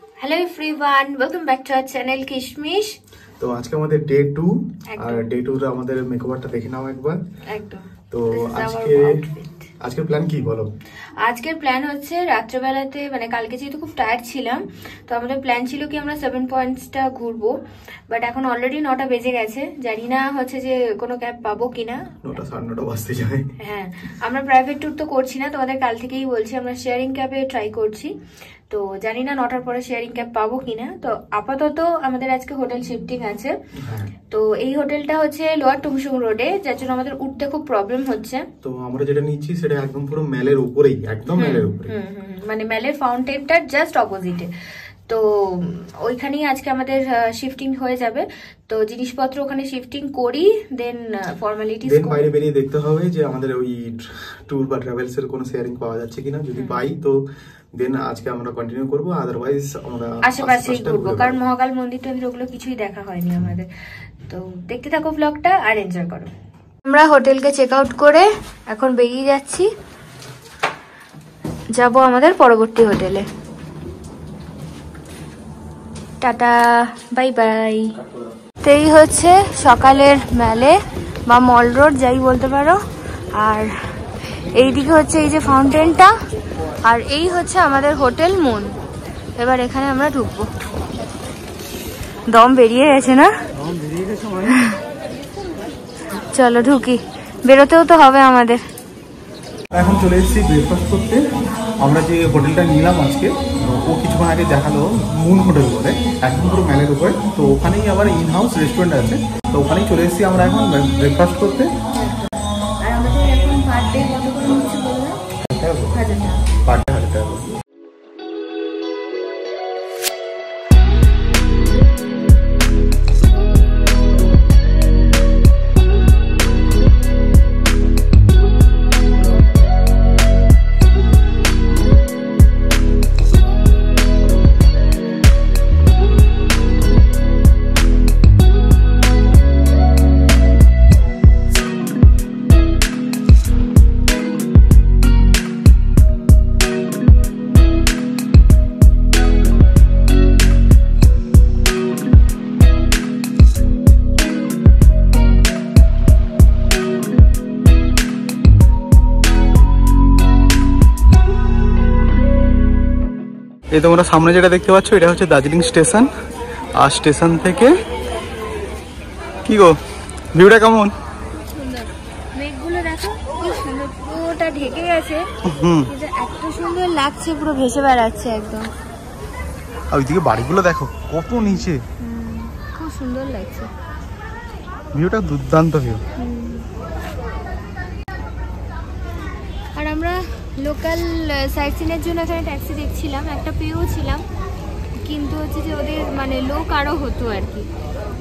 Hello everyone, welcome back to our channel Kishmish. तो आज के আমাদের ডে 2 আর ডে 2 তে আমাদের মেকওভারটা দেখে নাও একবার। একদম। তো আজকের প্ল্যান কি বলো? আজকের প্ল্যান হচ্ছে রাত্রেবেলাতে মানে কালকে যেহেতু খুব টায়ার্ড ছিলাম, তো আমাদের প্ল্যান ছিল কি আমরা 7 পয়েন্টসটা ঘুরবো, বাট এখন অলরেডি 9টা বেজে গেছে। জানি না হচ্ছে যে কোনো ক্যাব পাবো কিনা। 9টা 9:30 বাজতে যায়। হ্যাঁ, আমরা প্রাইভেট ট্যুর তো করছি না, তোমাদের কাল থেকেই বলছি আমরা শেয়ারিং ক্যাবে ট্রাই করছি। তো জানি না 9টার পরে শেয়ারিং ক্যাব পাবো কিনা। তো আপাতত আমাদের আজকে হোটেল শিফটিং আছে। তো এই হোটেলটা হচ্ছে লোয়ার টুমসুং রোডে, যার জন্য আমাদের উঠতে খুব প্রবলেম হচ্ছে। তো আমরা যেটা নিচ্ছি সেটা একদম পুরো মেলের উপরেই, একদম মেলের উপরে, মানে মেলের ফাউন্টেনটার জাস্ট অপোজিটে। তো ওইখানেই আজকে আমাদের শিফটিং হয়ে যাবে। তো জিনিসপত্র ওখানে শিফটিং করি, দেন ফর্মালিটিস বাইরে বেরিয়ে দেখতে হবে যে আমাদের ওই ট্যুর বা ট্রাভেলস এর কোনো শেয়ারিং পাওয়া যাচ্ছে কিনা। যদি পাই তো দেন আজকে আমরা কন্টিনিউ করব, আদারওয়াইজ আমরা আশেপাশেই ঘুরবো, কারণ মহাকাল মন্দির টন্দির ওগুলো কিছুই দেখা হয়নি আমাদের। তো দেখতে থাকো ব্লগটা আর এনজয় করো। আমরা হোটেলকে চেক আউট করে এখন বেরিয়ে যাচ্ছি, যাব আমাদের পরবর্তী হোটেলে। Tata, bye bye. তো এই হচ্ছে সকালের মেলে বা মল রোড যাই বলতে পারো। আর এইদিকে হচ্ছে এই যে ফাউন্টেনটা, আর এই হচ্ছে আমাদের হোটেল মুন। এবার এখানে আমরা ঢুকবো। দম বেরিয়ে গেছে না? চলো ঢুকি, বেরোতেও তো হবে আমাদের। এখন চলে এসেছি ব্রেকফাস্ট করতে। আমরা যে হোটেলটা নিলাম আজকে, ও কিছুক্ষণ আগে দেখালো মুন হোটেল বলে, একদম পুরো মেলের উপরে। তো ওখানেই আবার ইন হাউস রেস্টুরেন্ট আছে, তো ওখানেই চলে এসেছি আমরা এখন ব্রেকফাস্ট করতে। আর আমাদের এখন পার ডে কত করে হচ্ছে বললাম? 1000 টাকা। পার ডে 1000 টাকা। এই তোমরা সামনে যেটা দেখতে পাচ্ছ এটা হচ্ছে দার্জিলিং স্টেশন। আর স্টেশন থেকে কি গো ভিউটা কেমন? সুন্দর, মেঘগুলো দেখো কি সুন্দর, পুরোটা ঢেকে গেছে। এত সুন্দর লাগছে, পুরো ভেসে বেড়াচ্ছে একদম। আর ওইদিকে বাড়িগুলো দেখো কত নিচে, খুব সুন্দর লাগছে ভিউটা, দুর্দান্ত ভিউ। আর আমরা লোকাল সাইট সিনের জন্য এখানে ট্যাক্সি দেখছিলাম, একটা পেয়েও ছিলাম, কিন্তু হচ্ছে যে ওদের মানে লোক আরও হতো আর কি।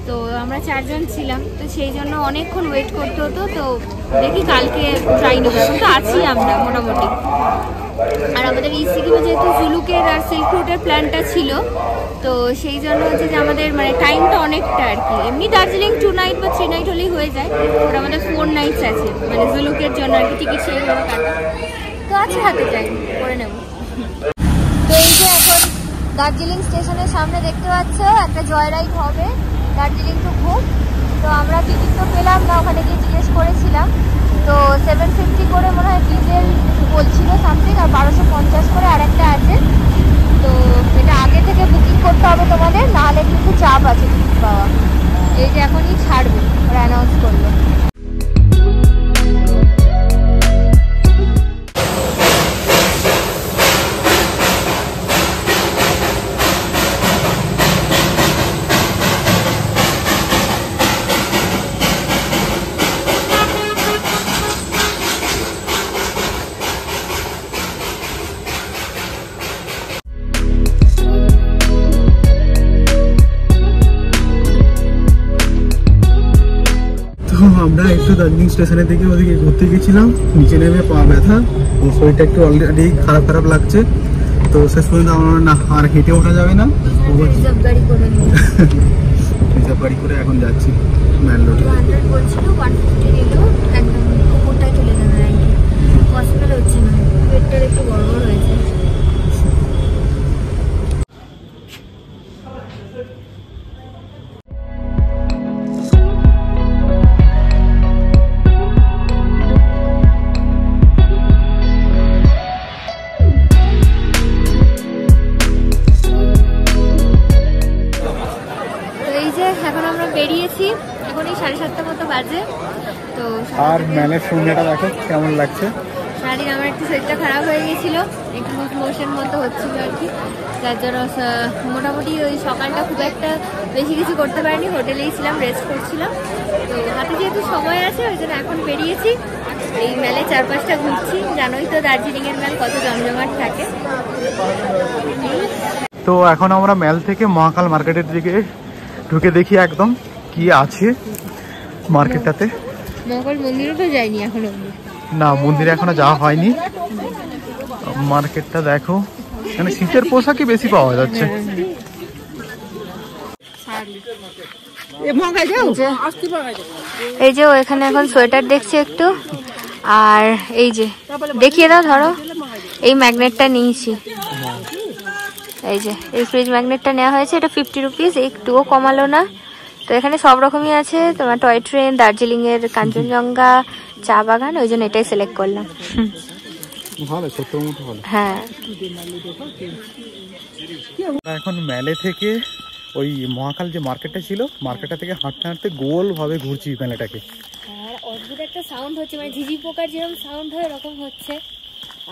তো আমরা 4 জন ছিলাম, তো সেই জন্য অনেকক্ষণ ওয়েট করতে হতো। তো দেখি কালকে ট্রাই নেবো, এখন তো আছি আমরা মোটামুটি। আর আমাদের এই সিকিমে যেহেতু জুলুকের আর সিল্ক রুটের প্ল্যানটা ছিল, তো সেই জন্য হচ্ছে যে আমাদের মানে টাইমটা অনেকটা আর কি। এমনি দার্জিলিং 2 নাইট বা 3 নাইট হলেই হয়ে যায়, ওটা আমাদের 4 নাইটস আছে মানে জুলুকের জন্য আর কি। টিকিট সেইভাবে কাটা তো আছে, হাতে যাই করে নেব। তো এই যে এখন দার্জিলিং স্টেশনের সামনে দেখতে পাচ্ছ একটা জয় রাইড হবে, দার্জিলিং টু ঘুম। তো আমরা টিকিট তো পেলাম না, ওখানে গিয়ে জিজ্ঞেস করেছিলাম। তো 750 করে মনে হয় ডিজেল বলছিল সামথিং, আর 1250 করে আরেকটা আছে। তো এটা আগে থেকে বুকিং করতে হবে তোমাদের, নাহলে কিন্তু চাপ আছে টিকিট পাওয়া। এই যে এখনই ছাড়বে, ওরা অ্যানাউন্স করলো। আমরা একটু দার্জিলিং স্টেশনের দিকে ওদিকে ঘুরতে গেছিলাম, নিচে নেমে পা ব্যথা, শরীরটা একটু অলরেডি খারাপ খারাপ লাগছে। তো শেষ পর্যন্ত আমার না আর হেঁটে ওঠা যাবে না, রিজার্ভ গাড়ি করে এখন যাচ্ছি ম্যাল রোডে। 100 বলছিল, 150 নিল, একদম উপরটায় চলে যাবে আর কি। পসিবল হচ্ছে না, পেটটা একটু বড় বড় হয়েছে। এখন আমরা বেরিয়েছি, এখন এই 7:30 মতো বাজে। তো আর মেলের সন্ধ্যাটা দেখো কেমন লাগছে। সারাদিন আমার একটু শরীরটা খারাপ হয়ে গেছিলো, একটু লুজ মোশন মতো হচ্ছিল আর কি, যার জন্য মোটামুটি ওই সকালটা খুব একটা বেশি কিছু করতে পারিনি, হোটেলেই ছিলাম, রেস্ট করছিলাম। তো হাতে যেহেতু সময় আছে ওই জন্য এখন বেরিয়েছি, এই মেলে 4-5টা ঘুরছি। জানোই তো দার্জিলিংয়ের মেল কত জমজমাট থাকে। তো এখন আমরা মেল থেকে মহাকাল মার্কেটের দিকে ঢুকে দেখি একদম কি আছে মার্কেটটাতে। মহাকাল মন্দিরও তো যাইনি এখনো। না, মন্দিরে এখনো যাওয়া হয়নি। মার্কেটটা দেখো, এখানে শীতের পোশাকই বেশি পাওয়া যাচ্ছে। এই যে এখানে এখন সোয়েটার দেখছি একটু, আর এই যে দেখিয়ে দাও, ধরো এই ম্যাগনেটটা নিয়েছি, এই যে এই ফ্রিজ ম্যাগনেটটা নেওয়া হয়েছে, এটা 50 রুপিস, একটুও কমালো না। তো এখানে সব রকমই আছে, তোমার টয় ট্রেন, দার্জিলিং এর কাঞ্চনজঙ্ঘা, চা বাগান, ওই জন্য এটাই সিলেক্ট করলাম। ভালো, ছোট মোটো ভালো। হ্যাঁ, এখন মেলে থেকে ওই মহাকাল যে মার্কেটটা ছিল, মার্কেটটা থেকে হাঁটতে হাঁটতে গোল ভাবে ঘুরছি মেলাটাকে। আর অদ্ভুত একটা সাউন্ড হচ্ছে, মানে ঝিঝি পোকার যেরকম সাউন্ড হয় এরকম হচ্ছে,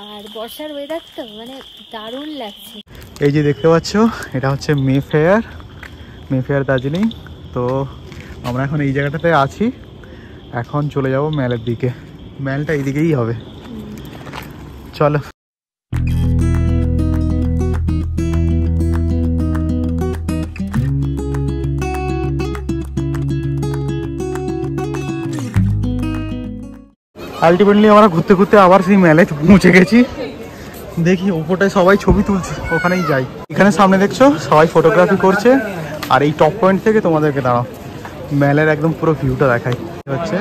আর বর্ষার ওয়েদার তো মানে দারুণ লাগছে। এই যে দেখতে পাচ্ছ, এটা হচ্ছে মেফেয়ার দার্জিলিং। তো আমরা এখন এই জায়গাটাতে আছি, এখন চলে যাব মেলের দিকে। মেলটা এই দিকেই হবে, চলো। আলটিমেটলি আমরা ঘুরতে ঘুরতে আবার সেই মেলে পৌঁছে গেছি। দেখি উপরটায় সবাই ছবি তুলছে, ওখানেই যাই। এখানে সামনে দেখছো সবাই ফটোগ্রাফি করছে, আর এই টপ পয়েন্ট থেকে তোমাদেরকে দাঁড়াও মেলের একদম পুরো ভিউটা দেখাই। হচ্ছে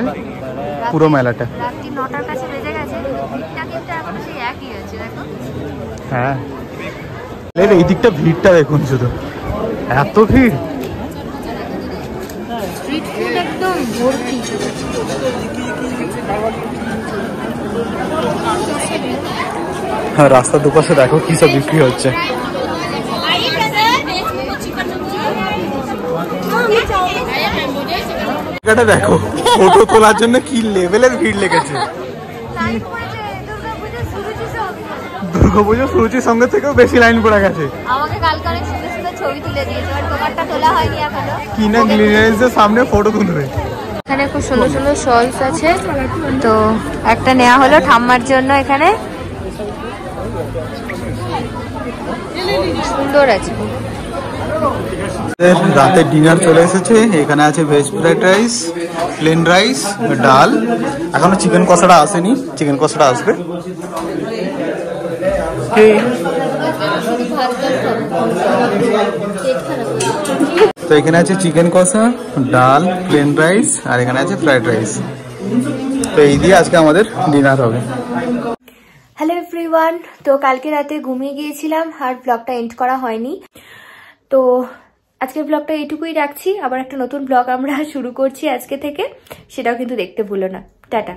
পুরো মেলাটা। রাত্রি 9টার কাছে বেজে গেছে, ভিড়টা কিন্তু এখনো সেই একই আছে, দেখো। হ্যাঁ, এই দিকটা ভিড়টা দেখুন, শুধু এত ভিড়। স্ট্রিট ফুড একদম ভর্তি। হ্যাঁ, রাস্তার দুপাশে দেখো কি সব বিক্রি হচ্ছে। দেখো ফটো তোলার জন্য কি লেভেলের ভিড় লেগেছে। দুর্গাপুজো সুরুচির সঙ্গে থেকেও বেশি লাইন পড়ে গেছে। আমাকে কালকে অনেক সুন্দর সুন্দর ছবি তুলে দিয়েছে, আর তোমারটা তোলা হয়নি এখনো। কিনা গ্লিনারিজের সামনে ফটো তুলবে। এখানে খুব সুন্দর সুন্দর শলস আছে, তো একটা নেওয়া হলো ঠাম্মার জন্য। এখানে সুন্দর আছে। রাতের ডিনার চলে এসেছে, এখানে আছে veg fried rice, plain rice, ডাল। এখনো চিকেন কষাটা আসেনি, চিকেন কষাটা আসবে। তো এখানে আছে চিকেন কষা, ডাল, প্লেন রাইস, আর এখানে আছে ফ্রাইড রাইস। তো এই দিয়ে আজকে আমাদের ডিনার হবে। হ্যালো এভরিওয়ান, তো কালকে রাতে ঘুমিয়ে গিয়েছিলাম আর ব্লগটা এন্ড করা হয়নি। তো আজকের ব্লগটা এইটুকুই রাখছি, আবার একটা নতুন ব্লগ আমরা শুরু করছি আজকে থেকে, সেটাও কিন্তু দেখতে ভুলো না। টাটা।